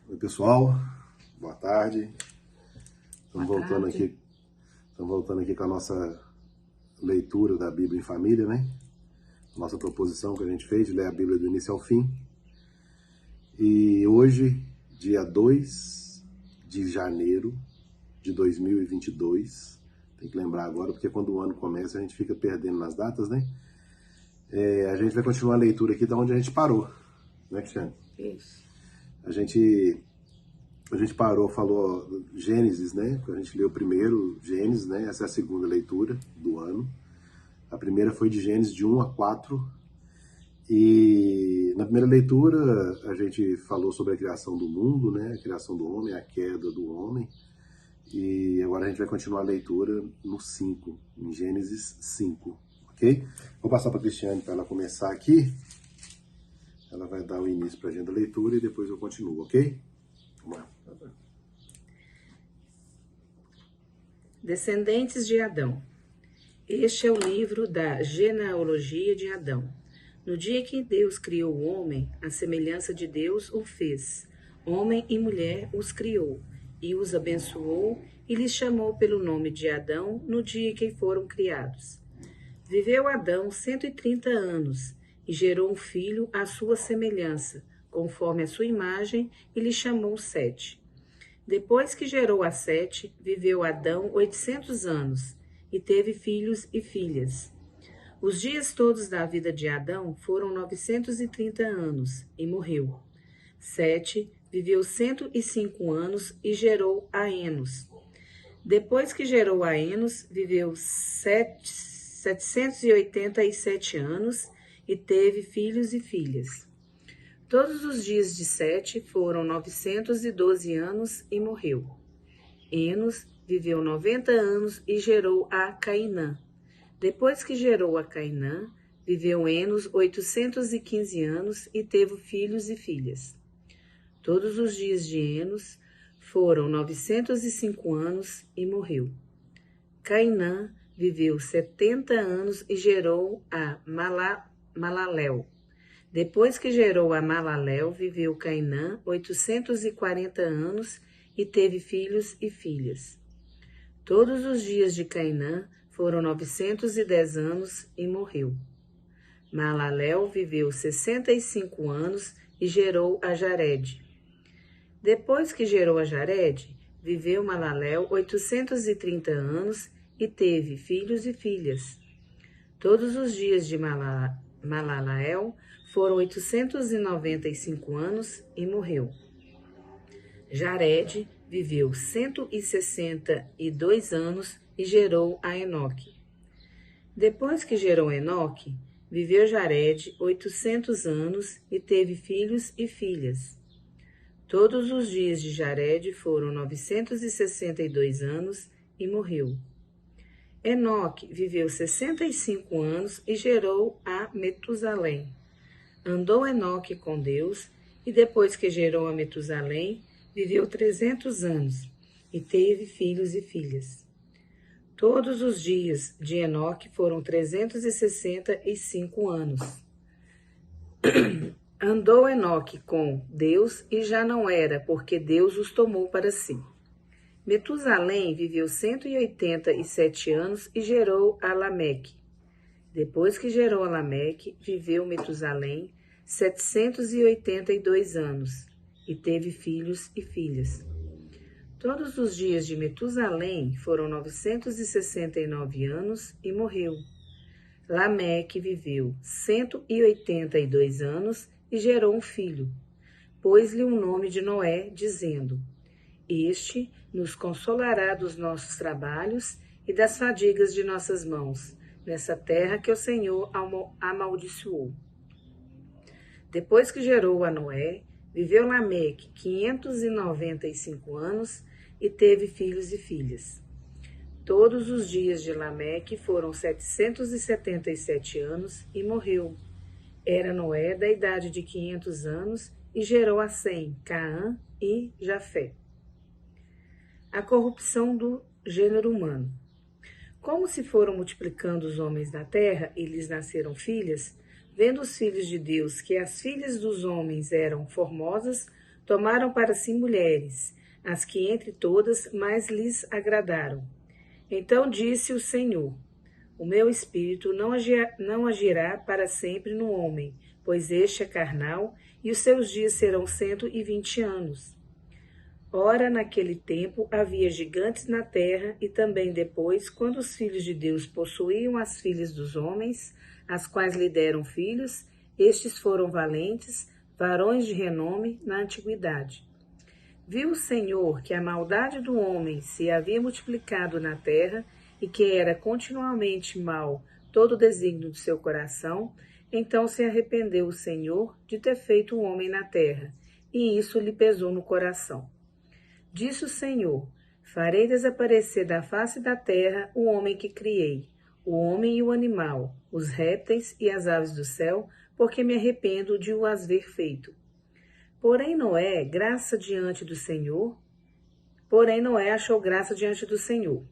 Oi, pessoal, boa tarde. Estamos Boa voltando tarde. aqui, com a nossa leitura da Bíblia em família, né? Nossa proposição que a gente fez de ler a Bíblia do início ao fim. E hoje, dia 2 de janeiro de 2022, tem que lembrar agora, porque quando o ano começa a gente fica perdendo nas datas, né? A gente vai continuar a leitura aqui da onde a gente parou, né, Cristiane? Isso. A gente parou, falou Gênesis, né? A gente leu primeiro Gênesis, né? Essa é a segunda leitura do ano. A primeira foi de Gênesis de 1 a 4. E na primeira leitura a gente falou sobre a criação do mundo, né? A criação do homem, a queda do homem. E agora a gente vai continuar a leitura no 5, em Gênesis 5, ok? Vou passar para a Cristiane para ela começar aqui. Ela vai dar o início para a gente da leitura e depois eu continuo, ok? Vamos lá. Descendentes de Adão. Este é o livro da genealogia de Adão. No dia que Deus criou o homem, à semelhança de Deus o fez. Homem e mulher os criou, e os abençoou, e lhes chamou pelo nome de Adão no dia que foram criados. Viveu Adão 130 anos, e gerou um filho à sua semelhança, conforme a sua imagem, e lhe chamou Sete. Depois que gerou a Sete, viveu Adão 800 anos, e teve filhos e filhas. Os dias todos da vida de Adão foram 930 anos, e morreu. Sete viveu 105 anos e gerou a Enos. Depois que gerou a Enos, viveu 787 anos, e teve filhos e filhas. Todos os dias de Sete foram 912 anos e morreu. Enos viveu 90 anos e gerou a Cainã. Depois que gerou a Cainã, viveu Enos 815 anos e teve filhos e filhas. Todos os dias de Enos foram 905 anos e morreu. Cainã viveu 70 anos e gerou a Malalel. Depois que gerou a Malalel, viveu Cainã 840 anos e teve filhos e filhas. Todos os dias de Cainã foram 910 anos e morreu. Malalel viveu 65 anos e gerou a Jared. Depois que gerou a Jared, viveu Malalel 830 anos e teve filhos e filhas. Todos os dias de Malalel foram 895 anos e morreu. Jared viveu 162 anos e gerou a Enoque. Depois que gerou Enoque, viveu Jared 800 anos e teve filhos e filhas. Todos os dias de Jared foram 962 anos e morreu. Enoque viveu 65 anos e gerou a Metusalém. Andou Enoque com Deus e depois que gerou a Metusalém, viveu 300 anos e teve filhos e filhas. Todos os dias de Enoque foram 365 anos. Andou Enoque com Deus e já não era, porque Deus os tomou para si. Metusalém viveu 187 anos e gerou a Lameque. Depois que gerou a Lameque, viveu Metusalém 782 anos e teve filhos e filhas. Todos os dias de Metusalém foram 969 anos e morreu. Lameque viveu 182 anos e gerou um filho. Pôs-lhe o nome de Noé, dizendo: Este nos consolará dos nossos trabalhos e das fadigas de nossas mãos, nessa terra que o Senhor amaldiçoou. Depois que gerou a Noé, viveu Lameque 595 anos e teve filhos e filhas. Todos os dias de Lameque foram 777 anos e morreu. Era Noé da idade de 500 anos e gerou a Sem, Caã e Jafé. A corrupção do gênero humano. Como se foram multiplicando os homens da terra e lhes nasceram filhas, vendo os filhos de Deus que as filhas dos homens eram formosas, Tomaram para si mulheres, as que entre todas mais lhes agradaram. Então disse o Senhor: o meu espírito não agirá para sempre no homem, pois este é carnal, e os seus dias serão 120 anos. Ora, naquele tempo havia gigantes na terra, e também depois, quando os filhos de Deus possuíam as filhas dos homens, as quais lhe deram filhos, estes foram valentes, varões de renome na antiguidade. Viu o Senhor que a maldade do homem se havia multiplicado na terra, e que era continuamente mau todo o desígnio do seu coração, então se arrependeu o Senhor de ter feito o homem na terra, e isso lhe pesou no coração. Disse o Senhor: farei desaparecer da face da terra o homem que criei, o homem e o animal, os répteis e as aves do céu, porque me arrependo de o as ver feito. Porém Noé achou graça diante do Senhor.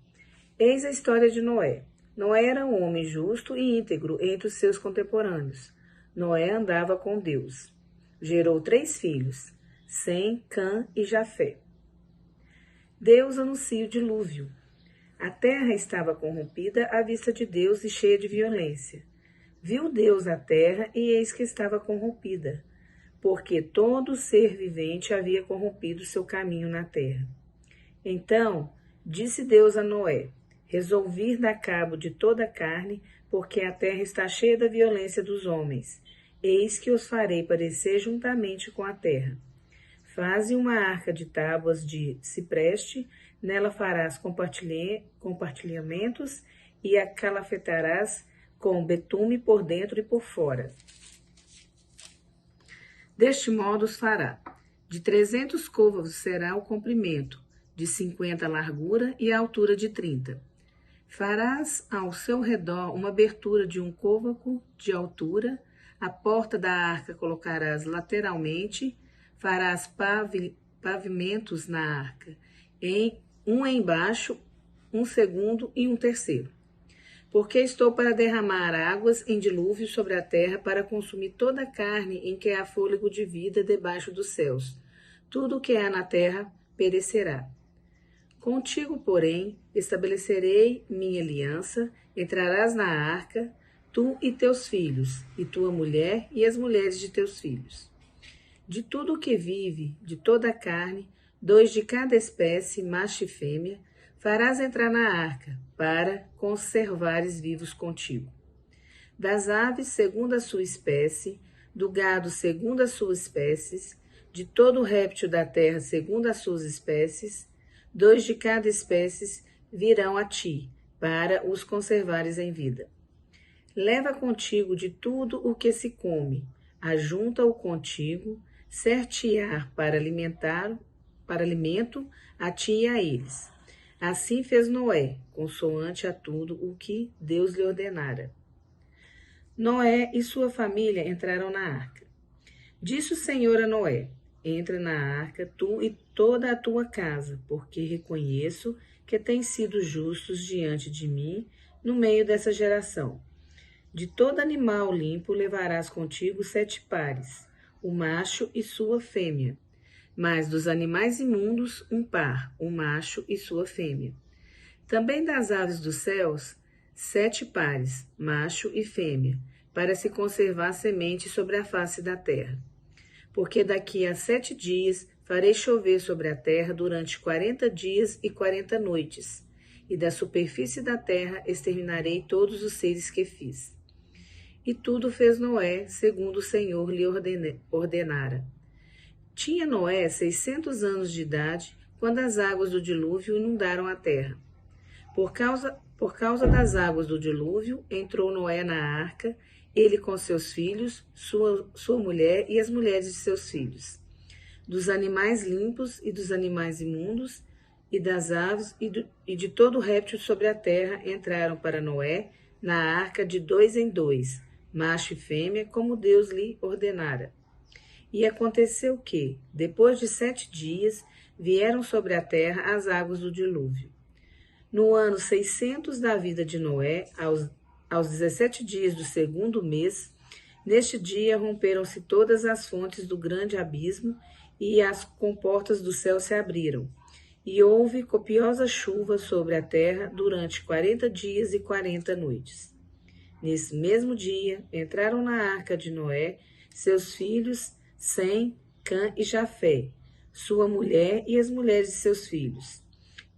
Eis a história de Noé. Noé era um homem justo e íntegro entre os seus contemporâneos. Noé andava com Deus. Gerou 3 filhos, Sem, Cã e Jafé. Deus anuncia o dilúvio. A terra estava corrompida à vista de Deus e cheia de violência. Viu Deus a terra e eis que estava corrompida, porque todo ser vivente havia corrompido seu caminho na terra. Então disse Deus a Noé: resolvi dar cabo de toda a carne, porque a terra está cheia da violência dos homens. Eis que os farei parecer juntamente com a terra. Faze uma arca de tábuas de cipreste, nela farás compartilhamentos e a calafetarás com betume por dentro e por fora. Deste modo os fará. De 300 côvados será o comprimento, de 50 a largura e a altura de 30. Farás ao seu redor uma abertura de 1 côvado de altura, a porta da arca colocarás lateralmente, farás pavimentos na arca, um embaixo, um segundo e um terceiro. Porque estou para derramar águas em dilúvio sobre a terra para consumir toda a carne em que há fôlego de vida debaixo dos céus. Tudo o que há na terra perecerá. Contigo, porém, estabelecerei minha aliança, entrarás na arca, tu e teus filhos, e tua mulher e as mulheres de teus filhos. De tudo o que vive, de toda a carne, 2 de cada espécie, macho e fêmea, farás entrar na arca, para conservares vivos contigo. Das aves, segundo a sua espécie, do gado, segundo as suas espécies, de todo o réptil da terra, segundo as suas espécies, 2 de cada espécie virão a ti, para os conservares em vida. Leva contigo de tudo o que se come, ajunta-o contigo, certear para alimento a ti e a eles. Assim fez Noé, consoante a tudo o que Deus lhe ordenara. Noé e sua família entraram na arca. Disse o Senhor a Noé: entra na arca, tu e toda a tua casa, porque reconheço que tens sido justos diante de mim no meio dessa geração. De todo animal limpo levarás contigo 7 pares, o macho e sua fêmea. Mas dos animais imundos, 1 par, o macho e sua fêmea. Também das aves dos céus, 7 pares, macho e fêmea, para se conservar semente sobre a face da terra. Porque daqui a 7 dias farei chover sobre a terra durante 40 dias e 40 noites, e da superfície da terra exterminarei todos os seres que fiz. E tudo fez Noé, segundo o Senhor lhe ordenara. Tinha Noé 600 anos de idade, quando as águas do dilúvio inundaram a terra. Por causa das águas do dilúvio, entrou Noé na arca, ele com seus filhos, sua mulher e as mulheres de seus filhos. Dos animais limpos e dos animais imundos, e das aves e de todo réptil sobre a terra entraram para Noé na arca de 2 em 2, macho e fêmea, como Deus lhe ordenara. E aconteceu que, depois de 7 dias, vieram sobre a terra as águas do dilúvio. No ano 600 da vida de Noé, aos 17 dias do 2º mês, neste dia romperam-se todas as fontes do grande abismo, e as comportas do céu se abriram, e houve copiosa chuva sobre a terra durante 40 dias e 40 noites. Nesse mesmo dia, entraram na arca de Noé seus filhos, Sem, Cã e Jafé, sua mulher e as mulheres de seus filhos.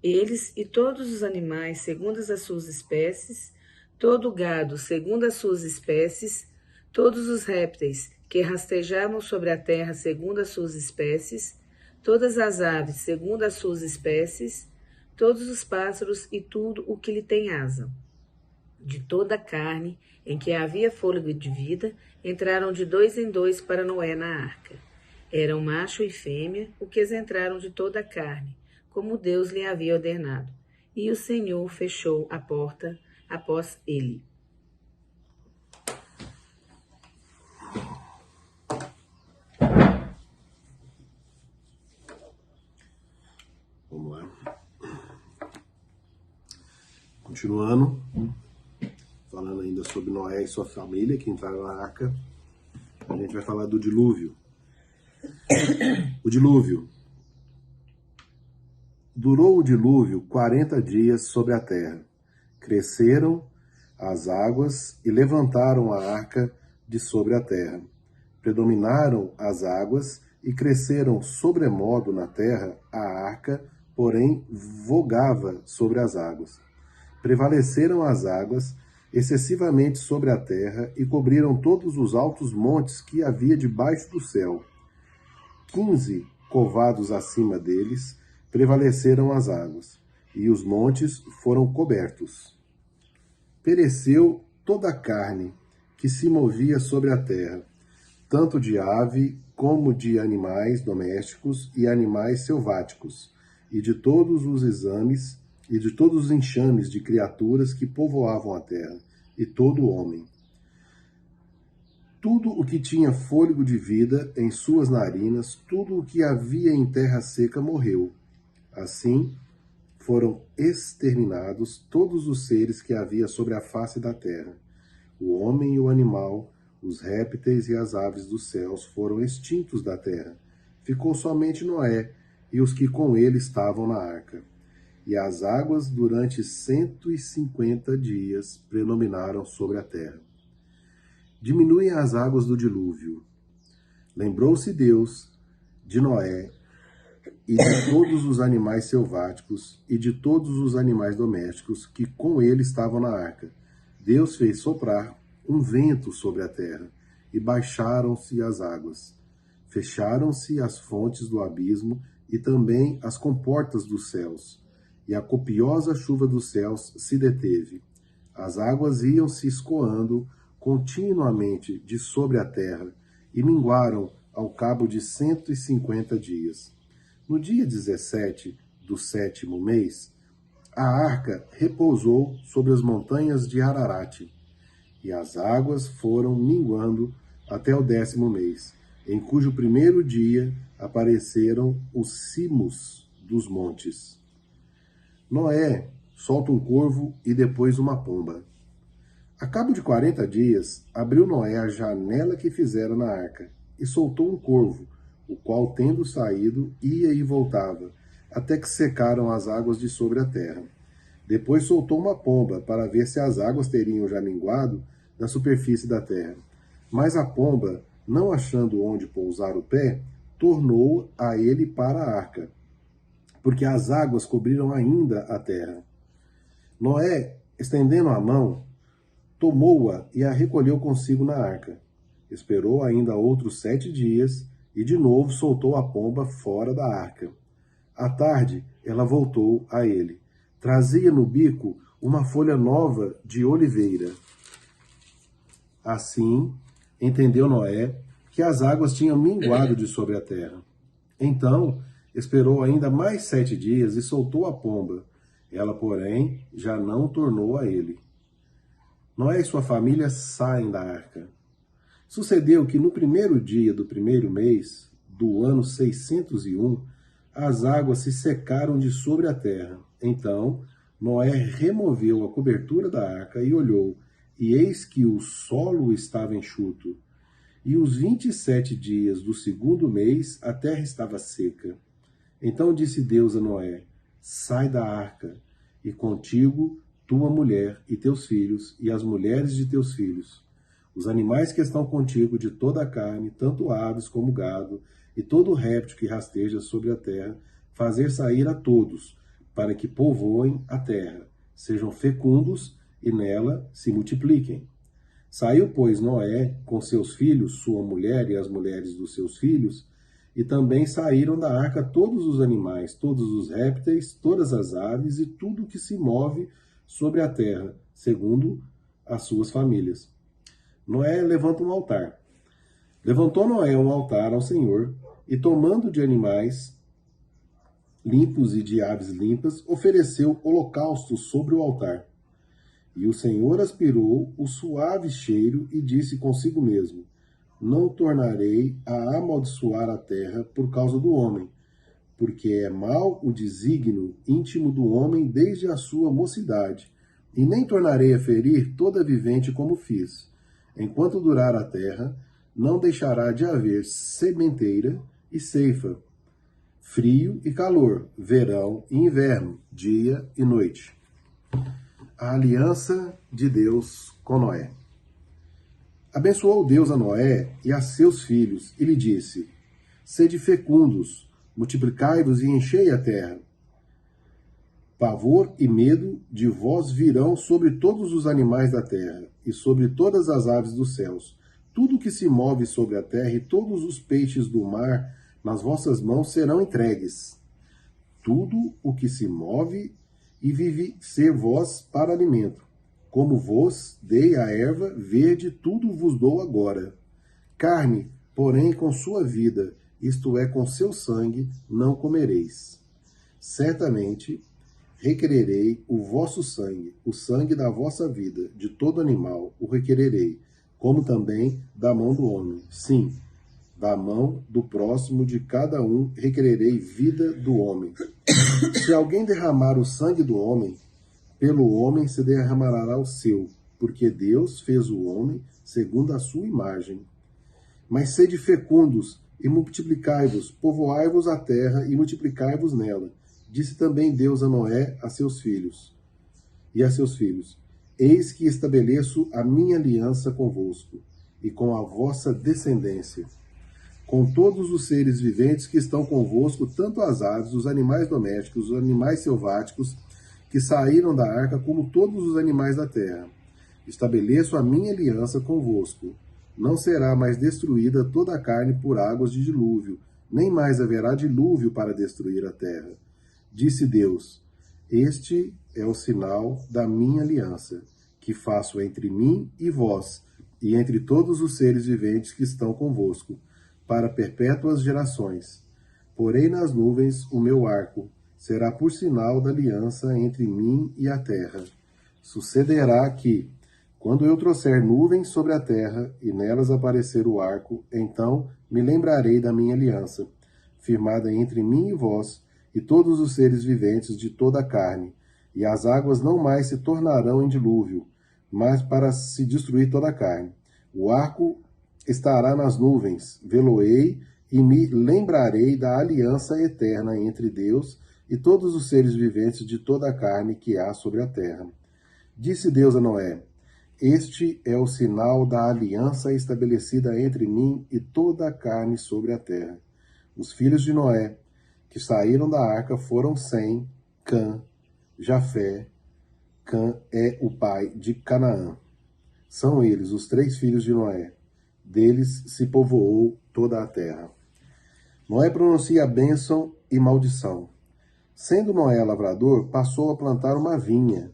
Eles e todos os animais segundo as suas espécies, todo o gado segundo as suas espécies, todos os répteis que rastejavam sobre a terra segundo as suas espécies, todas as aves segundo as suas espécies, todos os pássaros e tudo o que lhe tem asa. De toda a carne em que havia fôlego de vida, entraram de 2 em 2 para Noé na arca. Eram macho e fêmea, o que entraram de toda a carne, como Deus lhe havia ordenado. E o Senhor fechou a porta após ele. Vamos lá. Continuando, falando ainda sobre Noé e sua família que entraram na arca, a gente vai falar do dilúvio. O dilúvio. Durou o dilúvio 40 dias sobre a terra. Cresceram as águas e levantaram a arca de sobre a terra. Predominaram as águas e cresceram sobremodo na terra. A arca, porém, vogava sobre as águas. Prevaleceram as águas excessivamente sobre a terra e cobriram todos os altos montes que havia debaixo do céu. 15 covados acima deles prevaleceram as águas, e os montes foram cobertos. Pereceu toda a carne que se movia sobre a terra, tanto de ave como de animais domésticos e animais selváticos, e de todos os exames e de todos os enxames de criaturas que povoavam a terra, e todo o homem. Tudo o que tinha fôlego de vida em suas narinas, tudo o que havia em terra seca morreu. Assim, foram exterminados todos os seres que havia sobre a face da terra. O homem e o animal, os répteis e as aves dos céus foram extintos da terra. Ficou somente Noé e os que com ele estavam na arca. E as águas durante 150 dias predominaram sobre a terra. Diminuem as águas do dilúvio. Lembrou-se Deus de Noé e de todos os animais selváticos e de todos os animais domésticos que com ele estavam na arca. Deus fez soprar um vento sobre a terra e baixaram-se as águas. Fecharam-se as fontes do abismo e também as comportas dos céus. E a copiosa chuva dos céus se deteve. As águas iam se escoando continuamente de sobre a terra e minguaram ao cabo de 150 dias. No dia 17 do 7º mês, a arca repousou sobre as montanhas de Ararat, e as águas foram minguando até o 10º mês, em cujo primeiro dia apareceram os cimos dos montes. Noé solta um corvo e depois uma pomba. A cabo de 40 dias, abriu Noé a janela que fizera na arca, e soltou um corvo, o qual, tendo saído, ia e voltava, até que secaram as águas de sobre a terra. Depois soltou uma pomba, para ver se as águas teriam já minguado da superfície da terra. Mas a pomba, não achando onde pousar o pé, tornou a ele para a arca, porque as águas cobriram ainda a terra. Noé, estendendo a mão, tomou-a e a recolheu consigo na arca. Esperou ainda outros 7 dias, e de novo soltou a pomba fora da arca. À tarde, ela voltou a ele. Trazia no bico uma folha nova de oliveira. Assim, entendeu Noé que as águas tinham minguado de sobre a terra. Então, esperou ainda mais 7 dias e soltou a pomba. Ela, porém, já não tornou a ele. Noé e sua família saem da arca. Sucedeu que no primeiro dia do primeiro mês, do ano 601, as águas se secaram de sobre a terra. Então, Noé removeu a cobertura da arca e olhou, e eis que o solo estava enxuto. E os 27 dias do segundo mês a terra estava seca. Então disse Deus a Noé: sai da arca, e contigo tua mulher e teus filhos, e as mulheres de teus filhos, os animais que estão contigo de toda a carne, tanto aves como gado, e todo réptil que rasteja sobre a terra, fazer sair a todos, para que povoem a terra, sejam fecundos e nela se multipliquem. Saiu, pois, Noé com seus filhos, sua mulher e as mulheres dos seus filhos, e também saíram da arca todos os animais, todos os répteis, todas as aves e tudo que se move sobre a terra, segundo as suas famílias. Noé levanta um altar. Levantou Noé um altar ao Senhor, e tomando de animais limpos e de aves limpas, ofereceu holocaustos sobre o altar. E o Senhor aspirou o suave cheiro e disse consigo mesmo: não tornarei a amaldiçoar a terra por causa do homem, porque é mau o desígnio íntimo do homem desde a sua mocidade, e nem tornarei a ferir toda vivente como fiz. Enquanto durar a terra, não deixará de haver sementeira e ceifa, frio e calor, verão e inverno, dia e noite. A aliança de Deus com Noé. Abençoou Deus a Noé e a seus filhos, e lhe disse: sede fecundos, multiplicai-vos e enchei a terra. Pavor e medo de vós virão sobre todos os animais da terra, e sobre todas as aves dos céus. Tudo que se move sobre a terra e todos os peixes do mar nas vossas mãos serão entregues. Tudo o que se move e vive ser vós para alimento. Como vos dei a erva verde, tudo vos dou agora. Carne, porém, com sua vida, isto é, com seu sangue, não comereis. Certamente requererei o vosso sangue, o sangue da vossa vida, de todo animal, o requererei, como também da mão do homem. Sim, da mão do próximo de cada um requererei vida do homem. Se alguém derramar o sangue do homem, pelo homem se derramará o seu, porque Deus fez o homem segundo a sua imagem. Mas sede fecundos e multiplicai-vos, povoai-vos a terra e multiplicai-vos nela. Disse também Deus a Noé a seus filhos e a seus filhos: eis que estabeleço a minha aliança convosco e com a vossa descendência, com todos os seres viventes que estão convosco, tanto as aves, os animais domésticos, os animais selváticos que saíram da arca, como todos os animais da terra. Estabeleço a minha aliança convosco. Não será mais destruída toda a carne por águas de dilúvio, nem mais haverá dilúvio para destruir a terra. Disse Deus: este é o sinal da minha aliança, que faço entre mim e vós, e entre todos os seres viventes que estão convosco, para perpétuas gerações. Porei nas nuvens o meu arco, será por sinal da aliança entre mim e a terra. Sucederá que, quando eu trouxer nuvens sobre a terra, e nelas aparecer o arco, então me lembrarei da minha aliança, firmada entre mim e vós, e todos os seres viventes de toda a carne, e as águas não mais se tornarão em dilúvio, mas para se destruir toda a carne. O arco estará nas nuvens, vê-lo-ei e me lembrarei da aliança eterna entre Deus e todos os seres viventes de toda a carne que há sobre a terra. Disse Deus a Noé: este é o sinal da aliança estabelecida entre mim e toda a carne sobre a terra. Os filhos de Noé, que saíram da arca, foram Sem, Cã, Jafé. Cã é o pai de Canaã. São eles os 3 filhos de Noé. Deles se povoou toda a terra. Noé pronuncia bênção e maldição. Sendo Noé lavrador, passou a plantar uma vinha.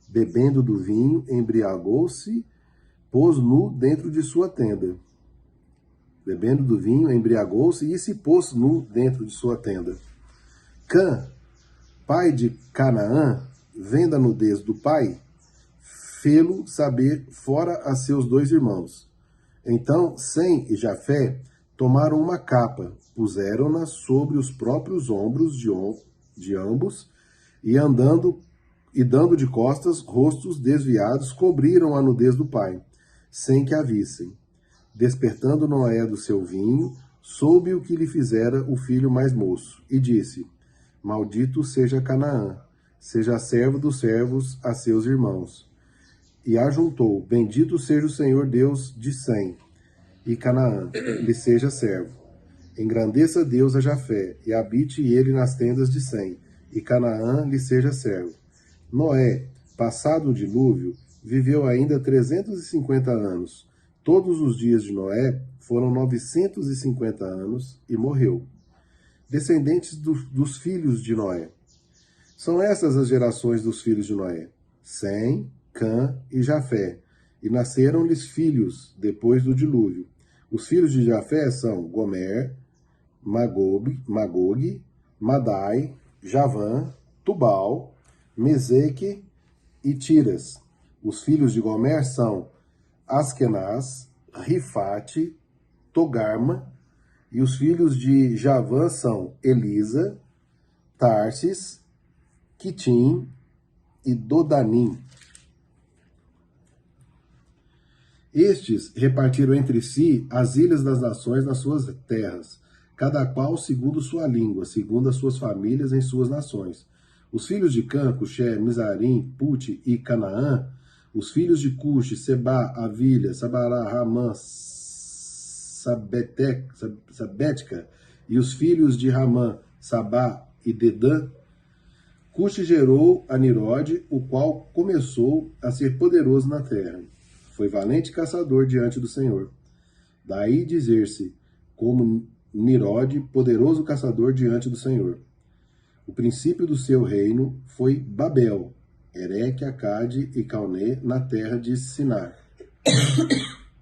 Bebendo do vinho, embriagou-se, pôs nu dentro de sua tenda. Bebendo do vinho, embriagou-se e se pôs nu dentro de sua tenda. Cã, pai de Canaã, vendo a nudez do pai, fê-lo saber fora a seus 2 irmãos. Então Sem e Jafé tomaram uma capa, puseram-na sobre os próprios ombros de ambos, e dando de costas, rostos desviados, cobriram a nudez do pai, sem que a vissem. Despertando Noé do seu vinho, soube o que lhe fizera o filho mais moço, e disse: Maldito seja Canaã, seja servo dos servos a seus irmãos. E ajuntou: Bendito seja o Senhor Deus de Sem, e Canaã lhe seja servo. Engrandeça Deus a Jafé, e habite ele nas tendas de Sem, e Canaã lhe seja servo. Noé, passado o dilúvio, viveu ainda 350 anos. Todos os dias de Noé foram 950 anos e morreu. Descendentes dos filhos de Noé. São essas as gerações dos filhos de Noé: Sem, Cã e Jafé. E nasceram-lhes filhos depois do dilúvio. Os filhos de Jafé são Gomer, Magog, Madai, Javã, Tubal, Meseque e Tiras. Os filhos de Gomer são Askenaz, Rifate, Togarma, e os filhos de Javã são Elisa, Tarsis, Quitim e Dodanim. Estes repartiram entre si as ilhas das nações nas suas terras, cada qual segundo sua língua, segundo as suas famílias em suas nações. Os filhos de Cã, Cuxé, Mizarim, Pute e Canaã, os filhos de Cuxi, Sebá, Avilha, Sabará, Ramã, Sabética, e os filhos de Ramã, Sabá e Dedã. Cuxi gerou a Nirode, o qual começou a ser poderoso na terra. Foi valente caçador diante do Senhor. Daí dizer-se, como Nirode, poderoso caçador diante do Senhor. O princípio do seu reino foi Babel, Ereque, Acade e Calné, na terra de Sinar.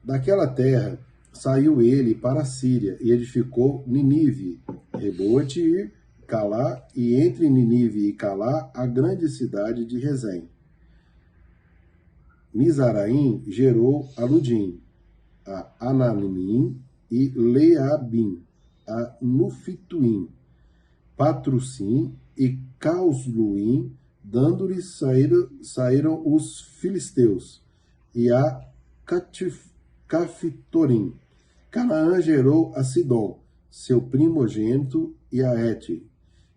Daquela terra saiu ele para a Síria e edificou Ninive, Rebote, Calá, e entre Ninive e Calá a grande cidade de Rezém. Mizaraim gerou a Ludim, a Ananimim e Leabim, a Nufituim, Patrusim e Causluim, dando-lhes saíram os filisteus, e a Cafitorim. Canaã gerou a Sidom, seu primogênito, e a Et,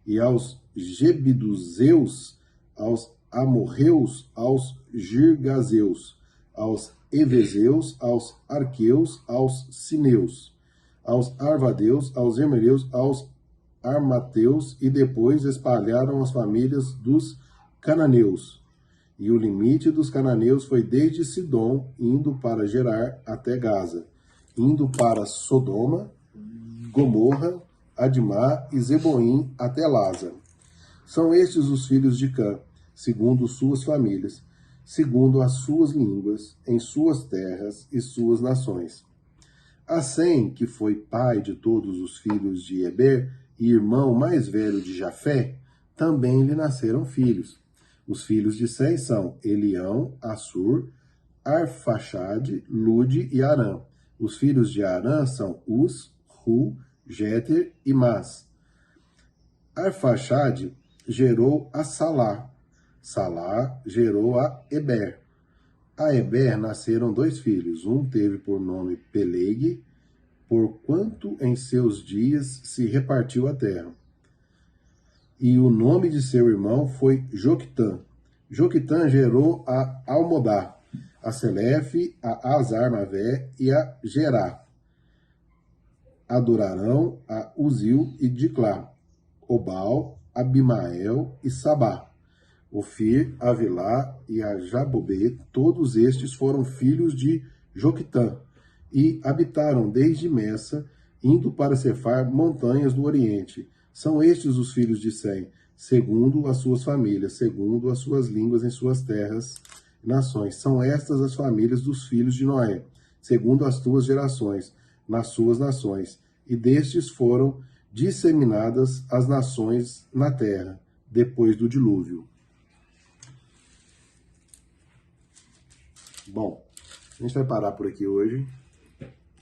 e aos Jebiduseus, aos Amorreus, aos Girgazeus, aos Evezeus, aos Arqueus, aos Sineus, aos Arvadeus, aos Emereus, aos Armateus, e depois espalharam as famílias dos cananeus. E o limite dos cananeus foi desde Sidom, indo para Gerar até Gaza, indo para Sodoma, Gomorra, Admá e Zeboim até Lázaro. São estes os filhos de Cã, segundo suas famílias, segundo as suas línguas, em suas terras e suas nações. A Sem, que foi pai de todos os filhos de Eber e irmão mais velho de Jafé, também lhe nasceram filhos. Os filhos de Sem são Elião, Assur, Arfaxade, Lude e Arã. Os filhos de Arã são Uz, Ru, Jeter e Mas. Arfaxade gerou a Salá. Salá gerou a Eber. A Eber nasceram dois filhos. Um teve por nome Peleg, porquanto em seus dias se repartiu a terra. E o nome de seu irmão foi Joquitã. Joquitã gerou a Almodá, a Selefe, a Azarmavé e a Gerá. Adorarão a Uzil e Diclá, Obal, Abimael e Sabá. Ofir, Avilá e a Jabobê, todos estes foram filhos de Joquitã, e habitaram desde Messa, indo para Cefar, montanhas do Oriente. São estes os filhos de Sem, segundo as suas famílias, segundo as suas línguas em suas terras e nações. São estas as famílias dos filhos de Noé, segundo as tuas gerações, nas suas nações. E destes foram disseminadas as nações na terra, depois do dilúvio. Bom, a gente vai parar por aqui hoje.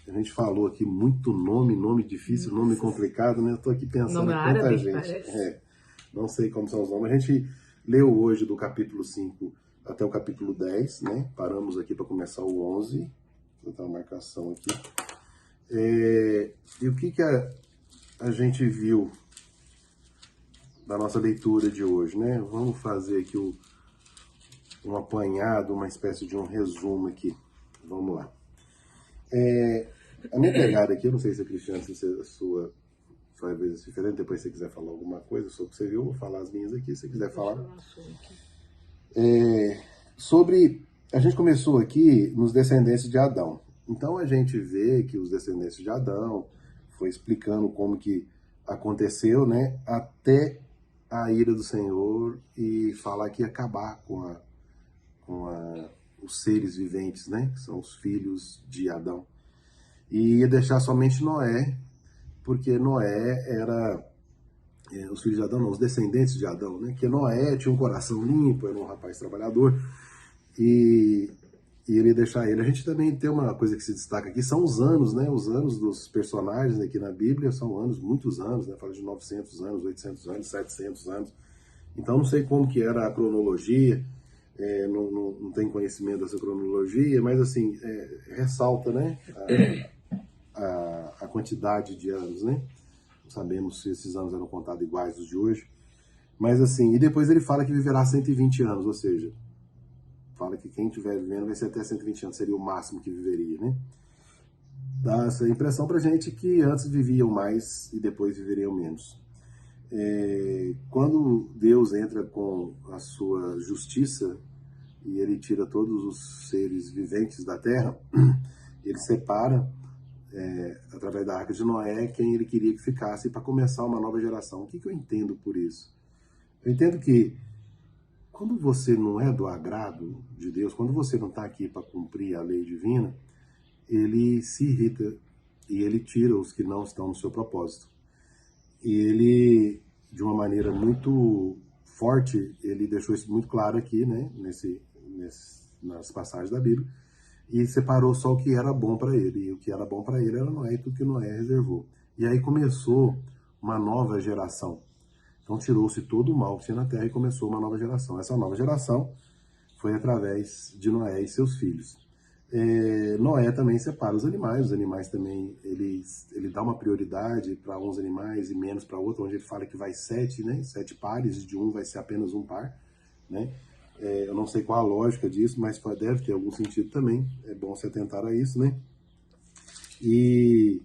A gente falou aqui muito nome difícil, nome complicado, né? Eu tô aqui pensando Nome em quanta árabe, gente. parece. Não sei como são os nomes. A gente leu hoje do capítulo 5 até o capítulo 10, né? Paramos aqui para começar o 11. Vou dar uma marcação aqui. E o que a gente viu da nossa leitura de hoje, né? Vamos fazer aqui um apanhado, uma espécie de um resumo aqui. Vamos lá. A minha pegada aqui, eu não sei se a Cristiane, se a sua vai ver diferente, depois se você quiser falar alguma coisa sobre o que você viu, eu vou falar as minhas aqui, se você quiser falar. Sobre, a gente começou aqui nos descendentes de Adão. Então a gente vê que os descendentes de Adão foi explicando como que aconteceu, né, até a ira do Senhor e falar que ia acabar com os seres viventes, né, que são os filhos de Adão. E ia deixar somente Noé, porque Noé era os filhos de Adão, não, os descendentes de Adão, né? Que Noé tinha um coração limpo, era um rapaz trabalhador, e ele ia deixar ele. A gente também tem uma coisa que se destaca aqui, são os anos, né? Os anos dos personagens aqui na Bíblia são anos, muitos anos, né? Fala de 900 anos, 800 anos, 700 anos. Então não sei como que era a cronologia, não tem conhecimento dessa cronologia, mas assim, ressalta, né? A quantidade de anos, né? Não sabemos se esses anos eram contados iguais aos de hoje. Mas assim, e depois ele fala que viverá 120 anos, ou seja, fala que quem estiver vivendo vai ser até 120 anos, seria o máximo que viveria, né? Dá essa impressão pra gente que antes viviam mais e depois viveriam menos. Quando Deus entra com a sua justiça e ele tira todos os seres viventes da terra, ele separa através da Arca de Noé, quem ele queria que ficasse para começar uma nova geração. O que eu entendo por isso? Eu entendo que quando você não é do agrado de Deus, quando você não está aqui para cumprir a lei divina, ele se irrita e ele tira os que não estão no seu propósito. E ele, de uma maneira muito forte, ele deixou isso muito claro aqui, né, nas passagens da Bíblia, e separou só o que era bom para ele. E o que era bom para ele era Noé e tudo que Noé reservou. E aí começou uma nova geração. Então tirou-se todo o mal que tinha na terra e começou uma nova geração. Essa nova geração foi através de Noé e seus filhos. Noé também separa os animais também, ele dá uma prioridade para uns animais e menos para outros, onde ele fala que vai 7, né? 7 pares, e de um vai ser apenas um par, né? Eu não sei qual a lógica disso, mas deve ter algum sentido também. É bom se atentar a isso, né? E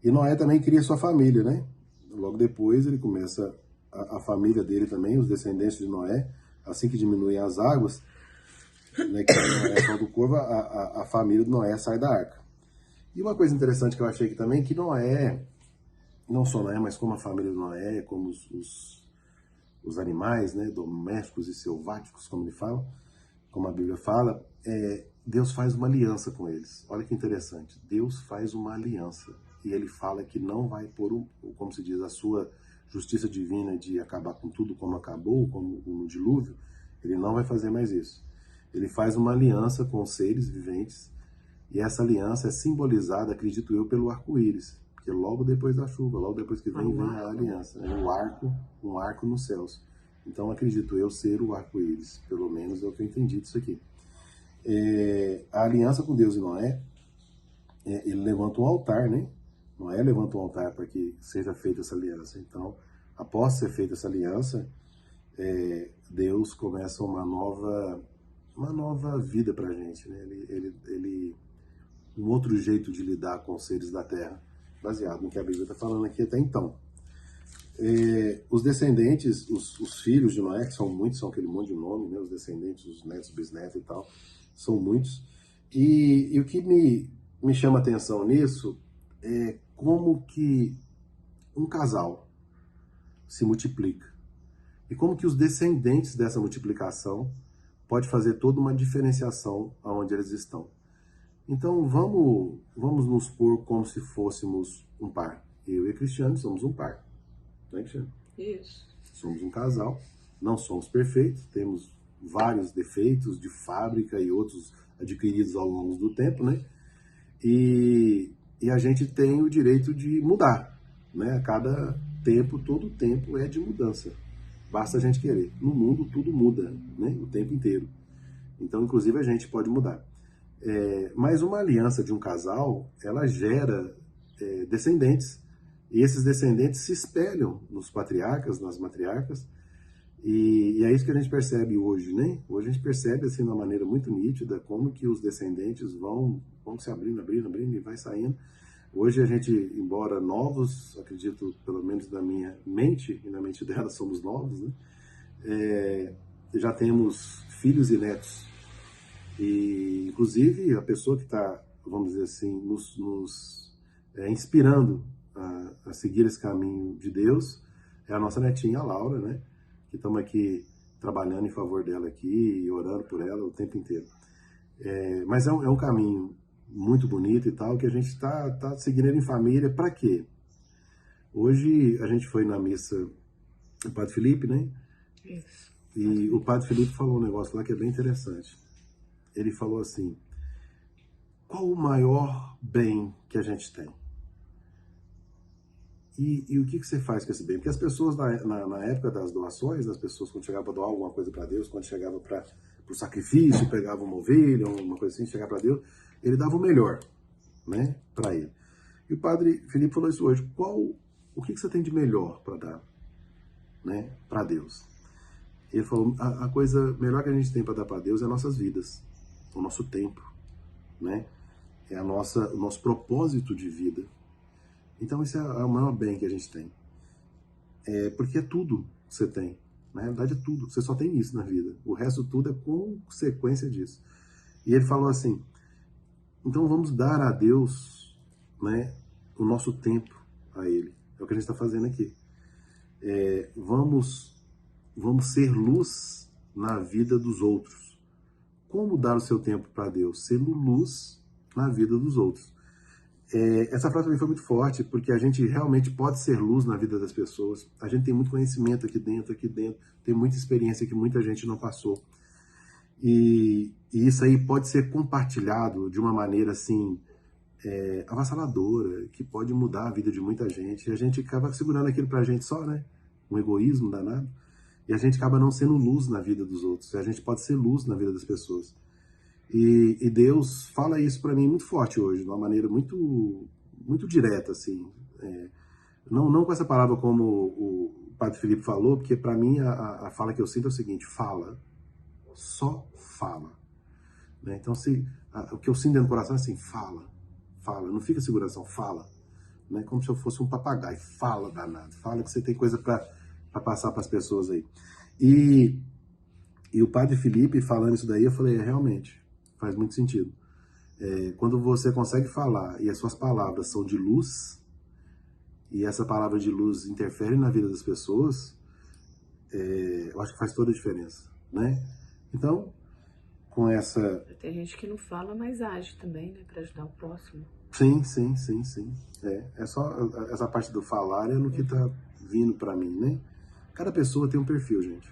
Noé também cria sua família, né? Logo depois ele começa a família dele também, os descendentes de Noé, assim que diminuem as águas, né, que é só do corvo, a família de Noé sai da arca. E uma coisa interessante que eu achei aqui também, que Noé, não só Noé, mas como a família de Noé, como os animais, né, domésticos e selváticos, como ele fala, como a Bíblia fala, Deus faz uma aliança com eles. Olha que interessante. Deus faz uma aliança. E ele fala que não vai pôr, como se diz, a sua justiça divina de acabar com tudo como acabou, como no dilúvio. Ele não vai fazer mais isso. Ele faz uma aliança com os seres viventes. E essa aliança é simbolizada, acredito eu, pelo arco-íris. Porque logo depois da chuva, logo depois que vem a aliança. É um arco nos céus. Então acredito eu ser o arco-íris. Pelo menos é o que eu entendi disso aqui. A aliança com Deus e Noé, ele levanta um altar, né? Noé levanta um altar para que seja feita essa aliança. Então, após ser feita essa aliança, Deus começa uma nova vida para a gente, né? Um outro jeito de lidar com os seres da terra, baseado no que a Bíblia está falando aqui até então. Os descendentes, os filhos de Noé, que são muitos, são aquele monte de nome, né? Os descendentes, os netos, bisnetos e tal, são muitos. E o que me chama a atenção nisso é como que um casal se multiplica. E como que os descendentes dessa multiplicação pode fazer toda uma diferenciação aonde eles estão. Então vamos nos pôr como se fôssemos um par. Eu e a Cristiane somos um par. Não é, Cristiane? Isso. Somos um casal, não somos perfeitos, temos vários defeitos de fábrica e outros adquiridos ao longo do tempo, né? E a gente tem o direito de mudar, né? A cada tempo, todo tempo é de mudança. Basta a gente querer. No mundo tudo muda, né? O tempo inteiro. Então, inclusive, a gente pode mudar. Mas uma aliança de um casal, ela gera descendentes, e esses descendentes se espelham nos patriarcas, nas matriarcas, e é isso que a gente percebe hoje, né? Hoje a gente percebe, assim, de uma maneira muito nítida, como que os descendentes vão se abrindo, e vai saindo. Hoje a gente, embora novos, acredito, pelo menos na minha mente, e na mente dela somos novos, né? Já temos filhos e netos. E, inclusive, a pessoa que está, vamos dizer assim, nos inspirando a seguir esse caminho de Deus é a nossa netinha, a Laura, né? Que estamos aqui trabalhando em favor dela aqui e orando por ela o tempo inteiro. Mas é um caminho muito bonito e tal, que a gente está seguindo ele em família. Para quê? Hoje a gente foi na missa do Padre Felipe, né? Isso. E o Padre Felipe falou um negócio lá que é bem interessante. Ele falou assim: qual o maior bem que a gente tem? E o que você faz com esse bem? Porque as pessoas, na época das doações, as pessoas, quando chegavam para doar alguma coisa para Deus, quando chegava para o sacrifício, pegava uma ovelha, uma coisa assim, chegava para Deus, ele dava o melhor, né, para ele. E o Padre Felipe falou isso hoje: o que você tem de melhor para dar, né, para Deus? Ele falou: a coisa melhor que a gente tem para dar para Deus é nossas vidas, o nosso tempo, né? É o nosso propósito de vida. Então esse é o maior bem que a gente tem. Porque é tudo que você tem. Na realidade é tudo. Você só tem isso na vida. O resto tudo é consequência disso. E ele falou assim: então vamos dar a Deus, né, o nosso tempo a Ele. É o que a gente está fazendo aqui. Vamos ser luz na vida dos outros. Como dar o seu tempo para Deus? Sendo luz na vida dos outros. Essa frase também foi muito forte, porque a gente realmente pode ser luz na vida das pessoas. A gente tem muito conhecimento aqui dentro, tem muita experiência que muita gente não passou. E isso aí pode ser compartilhado de uma maneira assim, avassaladora, que pode mudar a vida de muita gente. E a gente acaba segurando aquilo pra gente só, né? Um egoísmo danado. E a gente acaba não sendo luz na vida dos outros. A gente pode ser luz na vida das pessoas. E Deus fala isso para mim muito forte hoje, de uma maneira muito, muito direta, assim. Não com essa palavra como o Padre Felipe falou, porque para mim a fala que eu sinto é o seguinte: fala, só fala. Né? Então, o que eu sinto dentro do coração é assim: fala, não fica seguração, fala. Né? Como se eu fosse um papagaio: fala, danado, fala que você tem coisa para passar para as pessoas aí. E o Padre Felipe falando isso daí, eu falei: realmente, faz muito sentido. Quando você consegue falar e as suas palavras são de luz, e essa palavra de luz interfere na vida das pessoas, eu acho que faz toda a diferença, né? Então, com essa... Tem gente que não fala, mas age também, né? Para ajudar o próximo. Sim. É só essa parte do falar é no que tá vindo para mim, né? Cada pessoa tem um perfil, gente.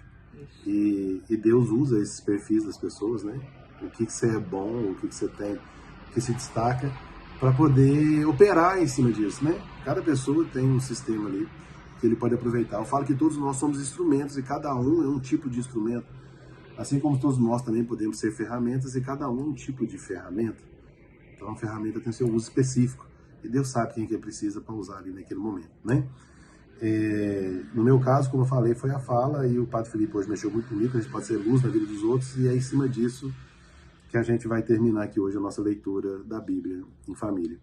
E Deus usa esses perfis das pessoas, né? O que você é bom, o que você tem que se destaca, para poder operar em cima disso, né? Cada pessoa tem um sistema ali que ele pode aproveitar. Eu falo que todos nós somos instrumentos e cada um é um tipo de instrumento. Assim como todos nós também podemos ser ferramentas e cada um é um tipo de ferramenta. Então a ferramenta tem seu uso específico e Deus sabe quem que precisa para usar ali naquele momento, né? No meu caso, como eu falei, foi a fala, e o Padre Felipe hoje mexeu muito comigo. A gente pode ser luz na vida dos outros, e é em cima disso que a gente vai terminar aqui hoje a nossa leitura da Bíblia em família,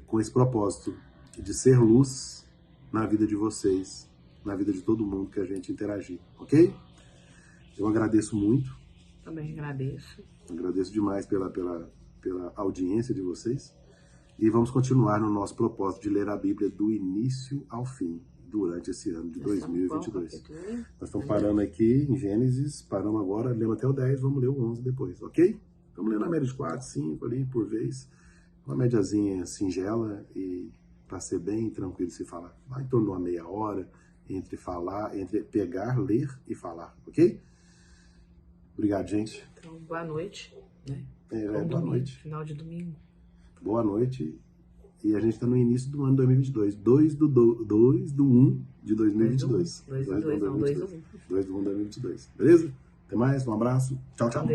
com esse propósito de ser luz na vida de vocês, na vida de todo mundo que a gente interagir, ok? Eu agradeço muito. Também agradeço. Agradeço demais pela audiência de vocês. E vamos continuar no nosso propósito de ler a Bíblia do início ao fim, durante esse ano de 2022. Nós estamos parando aqui em Gênesis, paramos agora, lemos até o 10, vamos ler o 11 depois, ok? Estamos lendo a média de 4, 5 ali por vez, uma médiazinha singela, e para ser bem tranquilo se falar. Vai em torno de uma meia hora entre pegar, ler e falar, ok? Obrigado, gente. Então, boa noite, né? Boa noite. Final de domingo. Boa noite. E a gente está no início do ano 2022. 2 do 1 de 2022. 2 do 1. 2 do 1 de 2022. Beleza? Até mais, um abraço. Tchau, tchau.